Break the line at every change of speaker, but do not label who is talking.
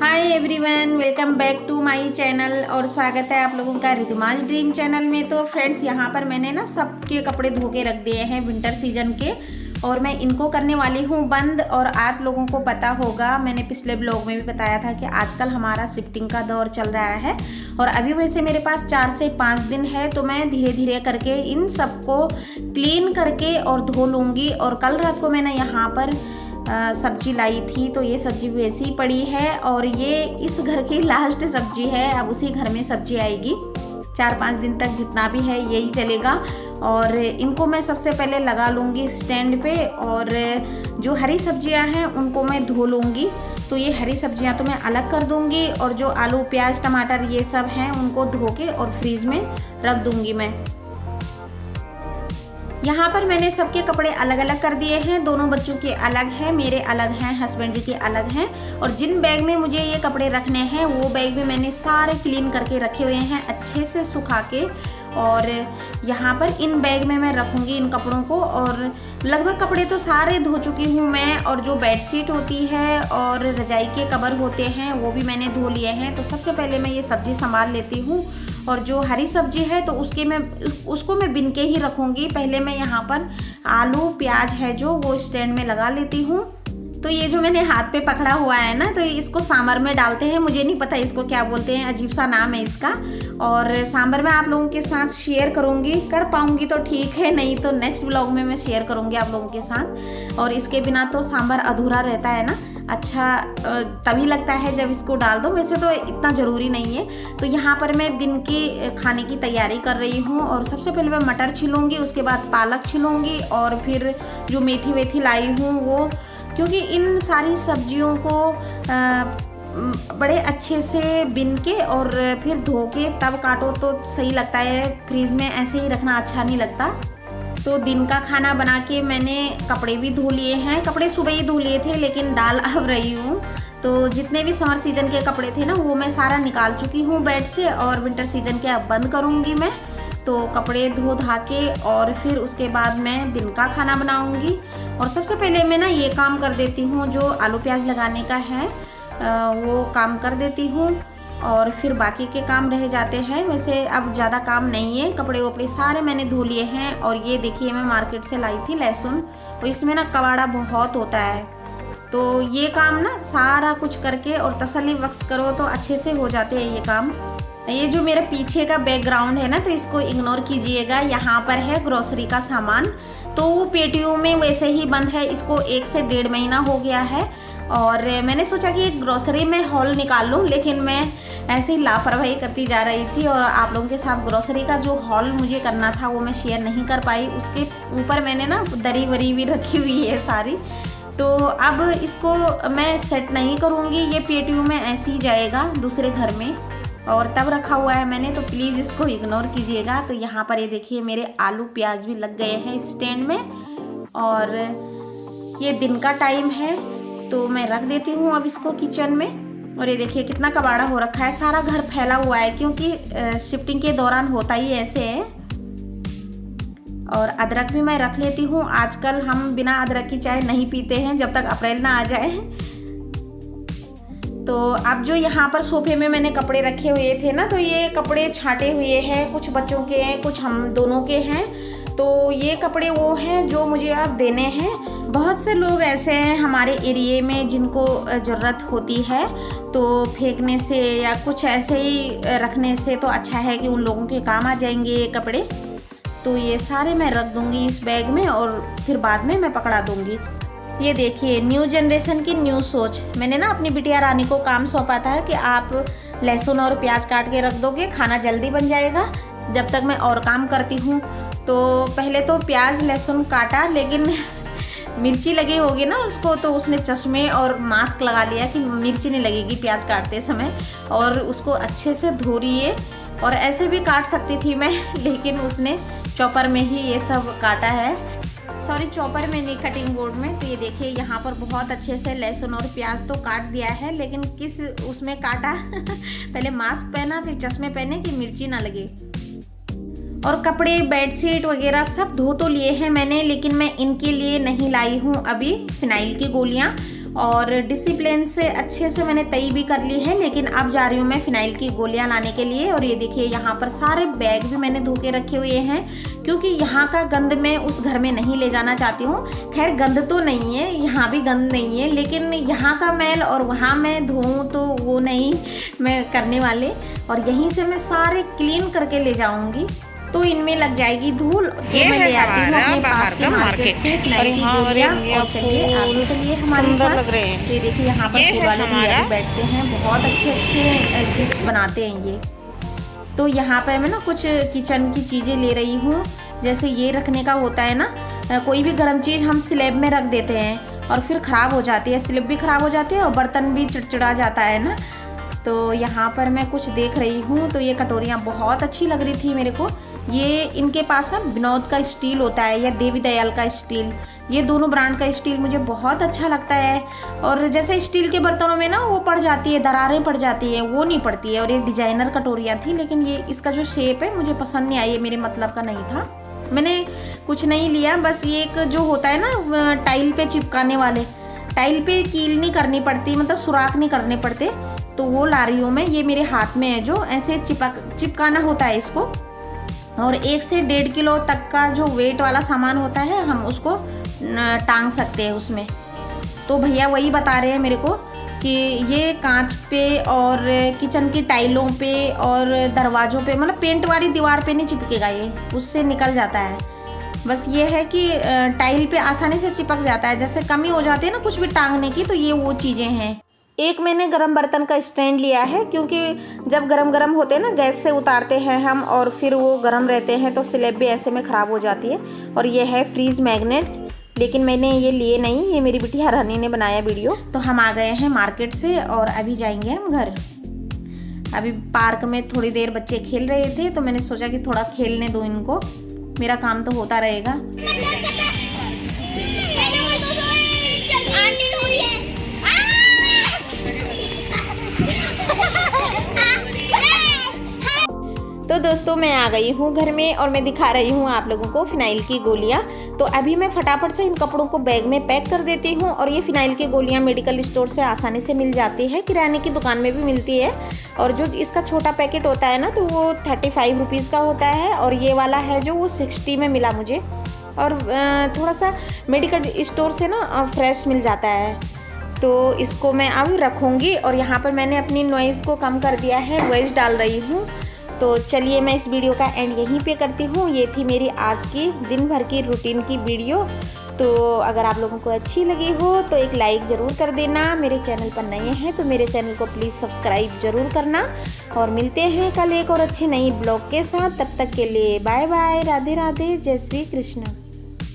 Hi everyone, welcome back to my channel और स्वागत है आप लोगों का रितुमाज ड्रीम चैनल में। तो फ्रेंड्स, यहाँ पर मैंने ना सबके कपड़े धो के रख दिए हैं विंटर सीजन के, और मैं इनको करने वाली हूँ बंद। और आप लोगों को पता होगा, मैंने पिछले ब्लॉग में भी बताया था कि आजकल हमारा शिफ्टिंग का दौर चल रहा है और अभी वैसे मेरे पास 4 से 5 दिन है, तो मैं धीरे धीरे करके इन सबको क्लीन करके और धो लूँगी। और कल रात को मैंने यहाँ पर सब्जी लाई थी, तो ये सब्जी वैसी ही पड़ी है और ये इस घर की लास्ट सब्जी है। अब उसी घर में सब्जी आएगी 4-5 दिन तक, जितना भी है यही चलेगा। और इनको मैं सबसे पहले लगा लूँगी स्टैंड पे, और जो हरी सब्जियां हैं उनको मैं धो लूँगी। तो ये हरी सब्जियां तो मैं अलग कर दूँगी, और जो आलू प्याज टमाटर ये सब हैं उनको धो के और फ्रीज में रख दूँगी मैं। यहाँ पर मैंने सबके कपड़े अलग अलग कर दिए हैं। दोनों बच्चों के अलग हैं, मेरे अलग हैं, हस्बैंड जी के अलग हैं। और जिन बैग में मुझे ये कपड़े रखने हैं वो बैग भी मैंने सारे क्लीन करके रखे हुए हैं, अच्छे से सुखा के। और यहाँ पर इन बैग में मैं रखूँगी इन कपड़ों को। और लगभग कपड़े तो सारे धो चुकी हूँ मैं, और जो बेडशीट होती है और रजाई के कवर होते हैं वो भी मैंने धो लिए हैं। तो सबसे पहले मैं ये सब्ज़ी संभाल लेती हूँ, और जो हरी सब्जी है तो उसको मैं बिन के ही रखूँगी। पहले मैं यहाँ पर आलू प्याज है जो वो स्टैंड में लगा लेती हूँ। तो ये जो मैंने हाथ पे पकड़ा हुआ है ना, तो इसको सांभर में डालते हैं, मुझे नहीं पता इसको क्या बोलते हैं, अजीब सा नाम है इसका। और सांभर मैं आप लोगों के साथ शेयर करूँगी, कर पाऊँगी तो ठीक है, नहीं तो नेक्स्ट ब्लॉग में मैं शेयर करूँगी आप लोगों के साथ। और इसके बिना तो सांभर अधूरा रहता है ना, अच्छा तभी लगता है जब इसको डाल दो, वैसे तो इतना ज़रूरी नहीं है। तो यहाँ पर मैं दिन की खाने की तैयारी कर रही हूँ, और सबसे पहले मैं मटर छिलूँगी, उसके बाद पालक छिलूँगी, और फिर जो मेथी वेथी लाई हूँ वो, क्योंकि इन सारी सब्जियों को बड़े अच्छे से बिन के और फिर धो के तब काटो तो सही लगता है, फ्रीज में ऐसे ही रखना अच्छा नहीं लगता। तो दिन का खाना बना के मैंने कपड़े भी धो लिए हैं, कपड़े सुबह ही धो लिए थे लेकिन डाल अब रही हूँ। तो जितने भी समर सीजन के कपड़े थे ना वो मैं सारा निकाल चुकी हूँ बेड से, और विंटर सीजन के अब बंद करूँगी मैं। तो कपड़े धो धा के और फिर उसके बाद मैं दिन का खाना बनाऊँगी। और सबसे पहले मैं ना ये काम कर देती हूँ, जो आलू प्याज लगाने का है वो काम कर देती हूँ, और फिर बाकी के काम रह जाते हैं। वैसे अब ज़्यादा काम नहीं है, कपड़े वपड़े सारे मैंने धो लिए हैं। और ये देखिए मैं मार्केट से लाई थी लहसुन, और इसमें ना कबाड़ा बहुत होता है, तो ये काम ना सारा कुछ करके और तसल्ली बख्श करो तो अच्छे से हो जाते हैं ये काम। ये जो मेरे पीछे का बैकग्राउंड है ना, तो इसको इग्नोर कीजिएगा। यहाँ पर है ग्रोसरी का सामान, तो वो पेटियों में वैसे ही बंद है, इसको 1 से 1.5 महीना हो गया है। और मैंने सोचा कि ग्रोसरी में हॉल निकाल लूँ, लेकिन मैं ऐसे ही लापरवाही करती जा रही थी, और आप लोगों के साथ ग्रोसरी का जो हॉल मुझे करना था वो मैं शेयर नहीं कर पाई। उसके ऊपर मैंने ना दरी वरी भी रखी हुई है सारी, तो अब इसको मैं सेट नहीं करूँगी, ये पेटियों में ऐसे ही जाएगा दूसरे घर में, और तब रखा हुआ है मैंने, तो प्लीज़ इसको इग्नोर कीजिएगा। तो यहाँ पर ये देखिए मेरे आलू प्याज भी लग गए हैं स्टैंड में, और ये दिन का टाइम है तो मैं रख देती हूँ अब इसको किचन में। और ये देखिए कितना कबाड़ा हो रखा है, सारा घर फैला हुआ है, क्योंकि शिफ्टिंग के दौरान होता ही ऐसे है। और अदरक भी मैं रख लेती हूँ, आजकल हम बिना अदरक की चाय नहीं पीते हैं जब तक अप्रैल ना आ जाए। तो अब जो यहाँ पर सोफे में मैंने कपड़े रखे हुए थे ना, तो ये कपड़े छांटे हुए हैं, कुछ बच्चों के हैं, कुछ हम दोनों के हैं। तो ये कपड़े वो हैं जो मुझे अब देने हैं। बहुत से लोग ऐसे हैं हमारे एरिए में जिनको ज़रूरत होती है, तो फेंकने से या कुछ ऐसे ही रखने से तो अच्छा है कि उन लोगों के काम आ जाएंगे ये कपड़े। तो ये सारे मैं रख दूँगी इस बैग में, और फिर बाद में मैं पकड़ा दूँगी। ये देखिए न्यू जनरेशन की न्यू सोच। मैंने ना अपनी बिटिया रानी को काम सौंपा था कि आप लहसुन और प्याज काट के रख दोगे, खाना जल्दी बन जाएगा, जब तक मैं और काम करती हूँ। तो पहले तो प्याज लहसुन काटा, लेकिन मिर्ची लगी होगी ना उसको, तो उसने चश्मे और मास्क लगा लिया कि मिर्ची नहीं लगेगी प्याज काटते समय, और उसको अच्छे से धो रही है। और ऐसे भी काट सकती थी मैं, लेकिन उसने चॉपर में ही ये सब काटा है, सॉरी चॉपर में नहीं, कटिंग बोर्ड में। तो ये देखिए यहाँ पर बहुत अच्छे से लहसुन और प्याज तो काट दिया है, लेकिन किस उसमें काटा पहले मास्क पहना फिर चश्मे पहने कि मिर्ची ना लगे। और कपड़े बेडशीट वगैरह सब धो तो लिए हैं मैंने, लेकिन मैं इनके लिए नहीं लाई हूँ अभी फिनाइल की गोलियाँ। और डिसिप्लिन से अच्छे से मैंने तय भी कर ली है। लेकिन अब जा रही हूँ मैं फिनाइल की गोलियां लाने के लिए। और ये देखिए यहाँ पर सारे बैग भी मैंने धो के रखे हुए हैं, क्योंकि यहाँ का गंद मैं उस घर में नहीं ले जाना चाहती हूँ। खैर गंद तो नहीं है, यहाँ भी गंद नहीं है, लेकिन यहाँ का मैल और वहाँ मैं धोऊँ तो वो नहीं मैं करने वाले। और यहीं से मैं सारे क्लीन करके ले जाऊँगी, तो इनमें लग जाएगी धूल।
ये
मैं
है
ले आती हूँ अपने
बाहर
पास के
का
मार्केट से फिनाइल की गोलियां। और चलिए आप भी चलिए हमारे
सुंदर
साथ।
लग रहे हैं।
ये देखिए यहाँ पर फूल वाले भैया भी बैठते हैं, बहुत अच्छे अच्छे गिफ्ट बनाते हैं ये। तो यहाँ पर मैं ना कुछ किचन की चीज़ें ले रही हूँ। जैसे ये रखने का होता है ना, कोई भी गर्म चीज़ हम स्लैब में रख देते हैं और फिर ख़राब हो जाती है, स्लैब भी ख़राब हो जाती है और बर्तन भी चिड़चिड़ा जाता है ना। तो यहाँ पर मैं कुछ देख रही हूँ, तो ये कटोरियाँ बहुत अच्छी लग रही थी मेरे को। ये इनके पास ना विनोद का स्टील होता है या देवी दयाल का स्टील, ये दोनों ब्रांड का स्टील मुझे बहुत अच्छा लगता है। और जैसे स्टील के बर्तनों में ना वो पड़ जाती है, दरारें पड़ जाती है, वो नहीं पड़ती है। और ये डिजाइनर कटोरियाँ थी, लेकिन ये इसका जो शेप है मुझे पसंद नहीं आई, ये मेरे मतलब का नहीं था। मैंने कुछ नहीं लिया, बस ये एक जो होता है ना टाइल पे चिपकाने वाले, टाइल पे कील नहीं करनी पड़ती, मतलब सुराख नहीं करने पड़ते, तो वो ला रही हूँ मैं। ये मेरे हाथ में है, जो ऐसे चिपकाना होता है इसको। और 1 से 1.5 किलो तक का जो वेट वाला सामान होता है हम उसको टांग सकते हैं उसमें। तो भैया वही बता रहे हैं मेरे को कि ये कांच पे और किचन की टाइलों पे और दरवाज़ों पे, मतलब पेंट वाली दीवार पे नहीं चिपकेगा, ये उससे निकल जाता है। बस ये है कि टाइल पे आसानी से चिपक जाता है, जैसे कमी हो जाती है ना कुछ भी टांगने की, तो ये वो चीज़ें हैं। एक मैंने गरम बर्तन का स्टैंड लिया है, क्योंकि जब गरम होते हैं ना गैस से उतारते हैं हम और फिर वो गरम रहते हैं, तो स्लैब भी ऐसे में ख़राब हो जाती है। और ये है फ्रीज मैग्नेट, लेकिन मैंने ये लिए नहीं, ये मेरी बेटी हरानी ने बनाया वीडियो। तो हम आ गए हैं मार्केट से और अभी जाएंगे हम घर। अभी पार्क में थोड़ी देर बच्चे खेल रहे थे, तो मैंने सोचा कि थोड़ा खेलने दो इनको, मेरा काम तो होता रहेगा। तो दोस्तों मैं आ गई हूँ घर में और मैं दिखा रही हूँ आप लोगों को फिनाइल की गोलियाँ। तो अभी मैं फटाफट से इन कपड़ों को बैग में पैक कर देती हूँ। और ये फिनाइल की गोलियाँ मेडिकल स्टोर से आसानी से मिल जाती है, किराने की दुकान में भी मिलती है। और जो इसका छोटा पैकेट होता है ना, तो वो 35 रुपीज़ का होता है, और ये वाला है जो वो 60 में मिला मुझे। और थोड़ा सा मेडिकल स्टोर से ना फ्रेश मिल जाता है। तो इसको मैं अब रखूँगी। और यहाँ पर मैंने अपनी नॉइज़ को कम कर दिया है, वॉइस डाल रही हूँ। तो चलिए मैं इस वीडियो का एंड यहीं पे करती हूँ। ये थी मेरी आज की दिन भर की रूटीन की वीडियो। तो अगर आप लोगों को अच्छी लगी हो तो एक लाइक ज़रूर कर देना। मेरे चैनल पर नए हैं तो मेरे चैनल को प्लीज़ सब्सक्राइब ज़रूर करना। और मिलते हैं कल एक और अच्छी नई ब्लॉग के साथ। तब तक के लिए बाय बाय, राधे राधे, जय श्री कृष्ण।